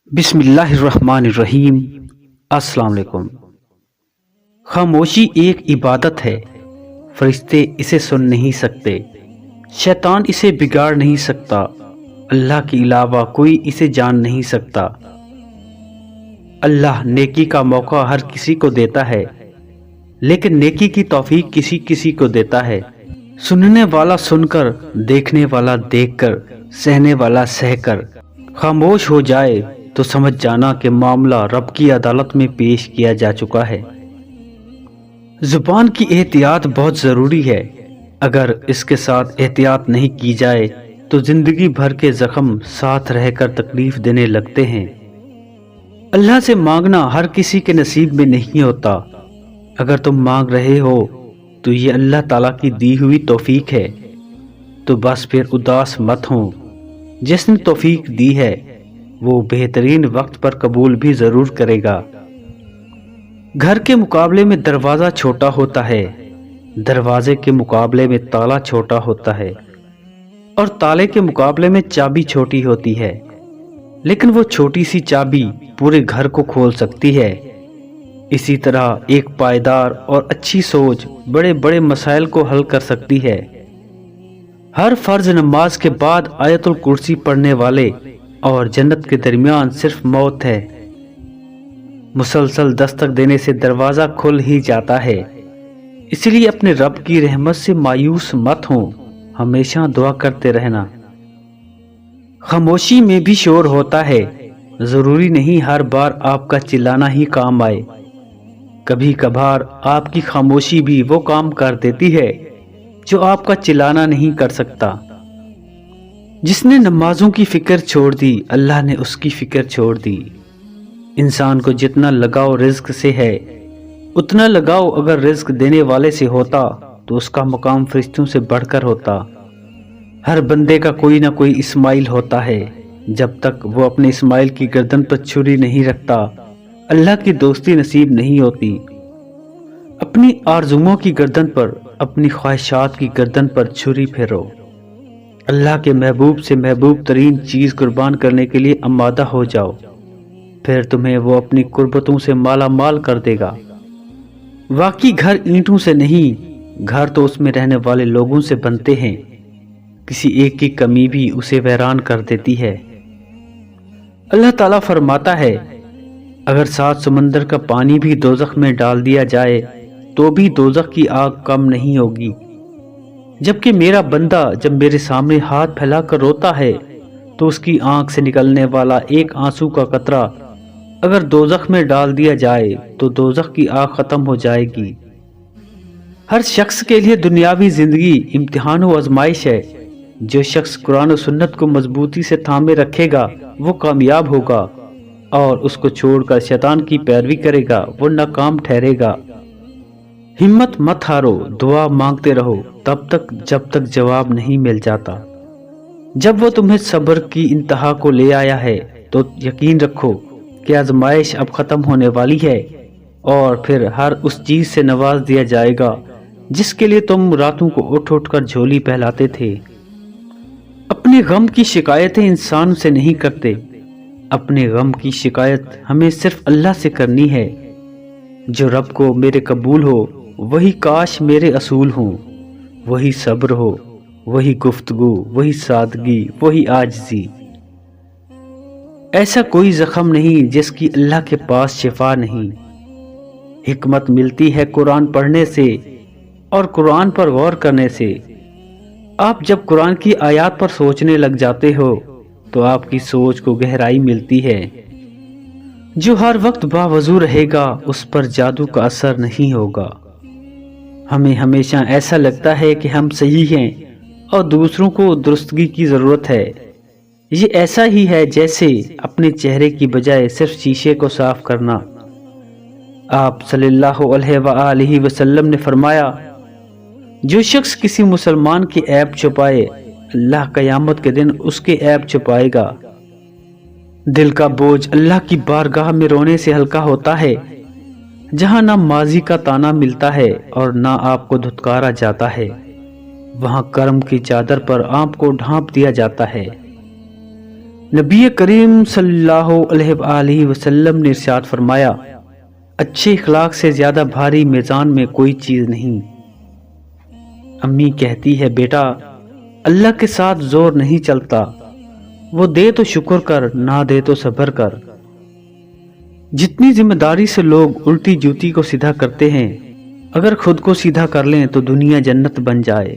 بسم اللہ الرحمن الرحیم۔ السلام علیکم۔ خاموشی ایک عبادت ہے، فرشتے اسے سن نہیں سکتے، شیطان اسے بگاڑ نہیں سکتا، اللہ کے علاوہ کوئی اسے جان نہیں سکتا۔ اللہ نیکی کا موقع ہر کسی کو دیتا ہے، لیکن نیکی کی توفیق کسی کسی کو دیتا ہے۔ سننے والا سن کر، دیکھنے والا دیکھ کر، سہنے والا سہ کر خاموش ہو جائے تو سمجھ جانا کہ معاملہ رب کی عدالت میں پیش کیا جا چکا ہے۔ زبان کی احتیاط بہت ضروری ہے، اگر اس کے ساتھ احتیاط نہیں کی جائے تو زندگی بھر کے زخم ساتھ رہ کر تکلیف دینے لگتے ہیں۔ اللہ سے مانگنا ہر کسی کے نصیب میں نہیں ہوتا۔ اگر تم مانگ رہے ہو تو یہ اللہ تعالیٰ کی دی ہوئی توفیق ہے، تو بس پھر اداس مت ہو۔ جس نے توفیق دی ہے وہ بہترین وقت پر قبول بھی ضرور کرے گا۔ گھر کے مقابلے میں دروازہ چھوٹا ہوتا ہے، دروازے کے مقابلے میں تالا چھوٹا ہوتا ہے، اور تالے کے مقابلے میں چابی چھوٹی ہوتی ہے، لیکن وہ چھوٹی سی چابی پورے گھر کو کھول سکتی ہے۔ اسی طرح ایک پائیدار اور اچھی سوچ بڑے بڑے مسائل کو حل کر سکتی ہے۔ ہر فرض نماز کے بعد آیت الکرسی پڑھنے والے اور جنت کے درمیان صرف موت ہے۔ مسلسل دستک دینے سے دروازہ کھل ہی جاتا ہے، اس لیے اپنے رب کی رحمت سے مایوس مت ہوں، ہمیشہ دعا کرتے رہنا۔ خاموشی میں بھی شور ہوتا ہے، ضروری نہیں ہر بار آپ کا چلانا ہی کام آئے۔ کبھی کبھار آپ کی خاموشی بھی وہ کام کر دیتی ہے جو آپ کا چلانا نہیں کر سکتا۔ جس نے نمازوں کی فکر چھوڑ دی، اللہ نے اس کی فکر چھوڑ دی۔ انسان کو جتنا لگاؤ رزق سے ہے، اتنا لگاؤ اگر رزق دینے والے سے ہوتا تو اس کا مقام فرشتوں سے بڑھ کر ہوتا۔ ہر بندے کا کوئی نہ کوئی اسماعیل ہوتا ہے، جب تک وہ اپنے اسماعیل کی گردن پر چھری نہیں رکھتا، اللہ کی دوستی نصیب نہیں ہوتی۔ اپنی آرزوؤں کی گردن پر، اپنی خواہشات کی گردن پر چھری پھیرو۔ اللہ کے محبوب سے محبوب ترین چیز قربان کرنے کے لیے آمادہ ہو جاؤ، پھر تمہیں وہ اپنی قربتوں سے مالا مال کر دے گا۔ واقعی گھر اینٹوں سے نہیں، گھر تو اس میں رہنے والے لوگوں سے بنتے ہیں، کسی ایک کی کمی بھی اسے ویران کر دیتی ہے۔ اللہ تعالیٰ فرماتا ہے، اگر 7 سمندر کا پانی بھی دوزخ میں ڈال دیا جائے تو بھی دوزخ کی آگ کم نہیں ہوگی، جبکہ میرا بندہ جب میرے سامنے ہاتھ پھیلا کر روتا ہے تو اس کی آنکھ سے نکلنے والا ایک آنسو کا قطرہ اگر دوزخ میں ڈال دیا جائے تو دوزخ کی آگ ختم ہو جائے گی۔ ہر شخص کے لیے دنیاوی زندگی امتحان و آزمائش ہے۔ جو شخص قرآن و سنت کو مضبوطی سے تھامے رکھے گا وہ کامیاب ہوگا، اور اس کو چھوڑ کر شیطان کی پیروی کرے گا وہ ناکام ٹھہرے گا۔ ہمت مت ہارو، دعا مانگتے رہو تب تک جب تک جواب نہیں مل جاتا۔ جب وہ تمہیں صبر کی انتہا کو لے آیا ہے تو یقین رکھو کہ آزمائش اب ختم ہونے والی ہے، اور پھر ہر اس چیز سے نواز دیا جائے گا جس کے لیے تم راتوں کو اٹھ اٹھ کر جھولی پہلاتے تھے۔ اپنے غم کی شکایتیں انسان سے نہیں کرتے، اپنے غم کی شکایت ہمیں صرف اللہ سے کرنی ہے۔ جو رب کو میرے قبول ہو وہی کاش میرے اصول ہوں، وہی صبر ہو، وہی گفتگو، وہی سادگی، وہی عاجزی۔ ایسا کوئی زخم نہیں جس کی اللہ کے پاس شفا نہیں۔ حکمت ملتی ہے قرآن پڑھنے سے اور قرآن پر غور کرنے سے۔ آپ جب قرآن کی آیات پر سوچنے لگ جاتے ہو تو آپ کی سوچ کو گہرائی ملتی ہے۔ جو ہر وقت باوضو رہے گا اس پر جادو کا اثر نہیں ہوگا۔ ہمیں ہمیشہ ایسا لگتا ہے کہ ہم صحیح ہیں اور دوسروں کو درستگی کی ضرورت ہے۔ یہ ایسا ہی ہے جیسے اپنے چہرے کی بجائے صرف شیشے کو صاف کرنا۔ آپ صلی اللہ علیہ وآلہ وسلم نے فرمایا، جو شخص کسی مسلمان کی عیب چھپائے اللہ قیامت کے دن اس کے عیب چھپائے گا۔ دل کا بوجھ اللہ کی بارگاہ میں رونے سے ہلکا ہوتا ہے، جہاں نہ ماضی کا تانا ملتا ہے اور نہ آپ کو دھتکارا جاتا ہے، وہاں کرم کی چادر پر آپ کو ڈھانپ دیا جاتا ہے۔ نبی کریم صلی اللہ علیہ وآلہ وسلم نے ارشاد فرمایا، اچھے اخلاق سے زیادہ بھاری میزان میں کوئی چیز نہیں۔ امی کہتی ہے، بیٹا اللہ کے ساتھ زور نہیں چلتا، وہ دے تو شکر کر، نہ دے تو صبر کر۔ جتنی ذمہ داری سے لوگ الٹی جوتی کو سیدھا کرتے ہیں، اگر خود کو سیدھا کر لیں تو دنیا جنت بن جائے۔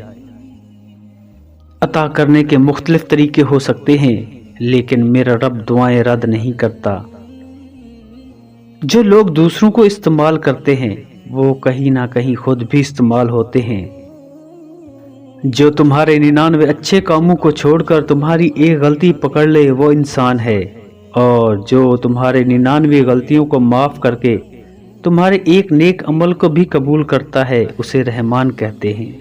عطا کرنے کے مختلف طریقے ہو سکتے ہیں، لیکن میرا رب دعائیں رد نہیں کرتا۔ جو لوگ دوسروں کو استعمال کرتے ہیں، وہ کہیں نہ کہیں خود بھی استعمال ہوتے ہیں۔ جو تمہارے 99 اچھے کاموں کو چھوڑ کر تمہاری ایک غلطی پکڑ لے، وہ انسان ہے، اور جو تمہارے 99 غلطیوں کو معاف کر کے تمہارے ایک نیک عمل کو بھی قبول کرتا ہے، اسے رحمان کہتے ہیں۔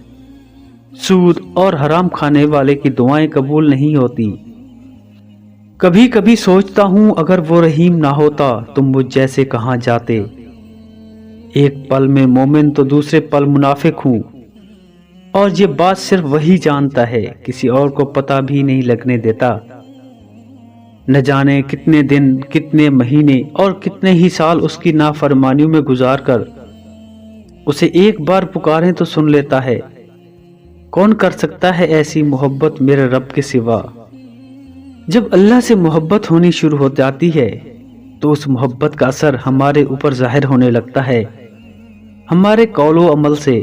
سود اور حرام کھانے والے کی دعائیں قبول نہیں ہوتی۔ کبھی کبھی سوچتا ہوں، اگر وہ رحیم نہ ہوتا تم مجھ جیسے کہاں جاتے۔ ایک پل میں مومن تو دوسرے پل منافق ہوں، اور یہ بات صرف وہی جانتا ہے، کسی اور کو پتہ بھی نہیں لگنے دیتا۔ نہ جانے کتنے دن، کتنے مہینے اور کتنے ہی سال اس کی نافرمانیوں میں گزار کر اسے ایک بار پکاریں تو سن لیتا ہے۔ کون کر سکتا ہے ایسی محبت میرے رب کے سوا؟ جب اللہ سے محبت ہونی شروع ہو جاتی ہے تو اس محبت کا اثر ہمارے اوپر ظاہر ہونے لگتا ہے، ہمارے قول و عمل سے۔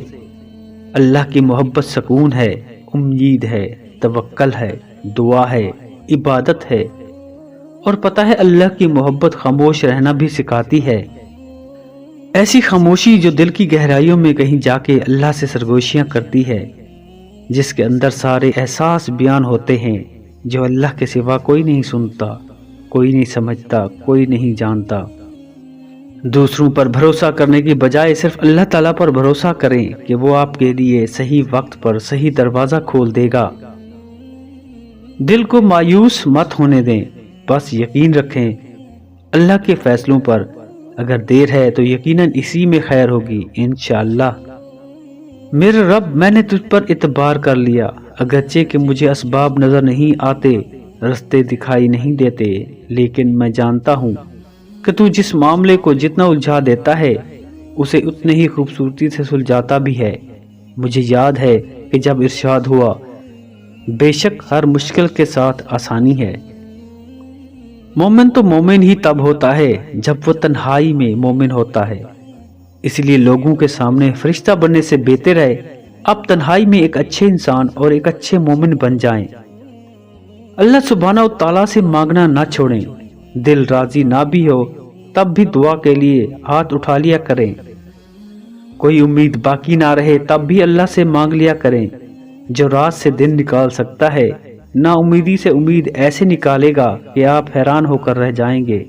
اللہ کی محبت سکون ہے، امید ہے، توکل ہے، دعا ہے، عبادت ہے، اور پتہ ہے اللہ کی محبت خاموش رہنا بھی سکھاتی ہے۔ ایسی خاموشی جو دل کی گہرائیوں میں کہیں جا کے اللہ سے سرگوشیاں کرتی ہے، جس کے اندر سارے احساس بیان ہوتے ہیں جو اللہ کے سوا کوئی نہیں سنتا، کوئی نہیں سمجھتا، کوئی نہیں جانتا۔ دوسروں پر بھروسہ کرنے کی بجائے صرف اللہ تعالیٰ پر بھروسہ کریں کہ وہ آپ کے لیے صحیح وقت پر صحیح دروازہ کھول دے گا۔ دل کو مایوس مت ہونے دیں، بس یقین رکھیں اللہ کے فیصلوں پر۔ اگر دیر ہے تو یقیناً اسی میں خیر ہوگی انشاءاللہ۔ میرے رب، میں نے تجھ پر اعتبار کر لیا، اگرچہ کہ مجھے اسباب نظر نہیں آتے، رستے دکھائی نہیں دیتے، لیکن میں جانتا ہوں کہ تو جس معاملے کو جتنا الجھا دیتا ہے اسے اتنے ہی خوبصورتی سے سلجھاتا بھی ہے۔ مجھے یاد ہے کہ جب ارشاد ہوا، بے شک ہر مشکل کے ساتھ آسانی ہے۔ مومن تو مومن ہی تب ہوتا ہے جب وہ تنہائی میں مومن ہوتا ہے۔ اس لیے لوگوں کے سامنے فرشتہ بننے سے بہتر ہے اب تنہائی میں ایک اچھے انسان اور ایک اچھے مومن بن جائیں۔ اللہ سبحانہ و تعالیٰ سے مانگنا نہ چھوڑیں، دل راضی نہ بھی ہو تب بھی دعا کے لیے ہاتھ اٹھا لیا کریں۔ کوئی امید باقی نہ رہے تب بھی اللہ سے مانگ لیا کریں۔ جو رات سے دن نکال سکتا ہے، نا امیدی سے امید ایسے نکالے گا کہ آپ حیران ہو کر رہ جائیں گے۔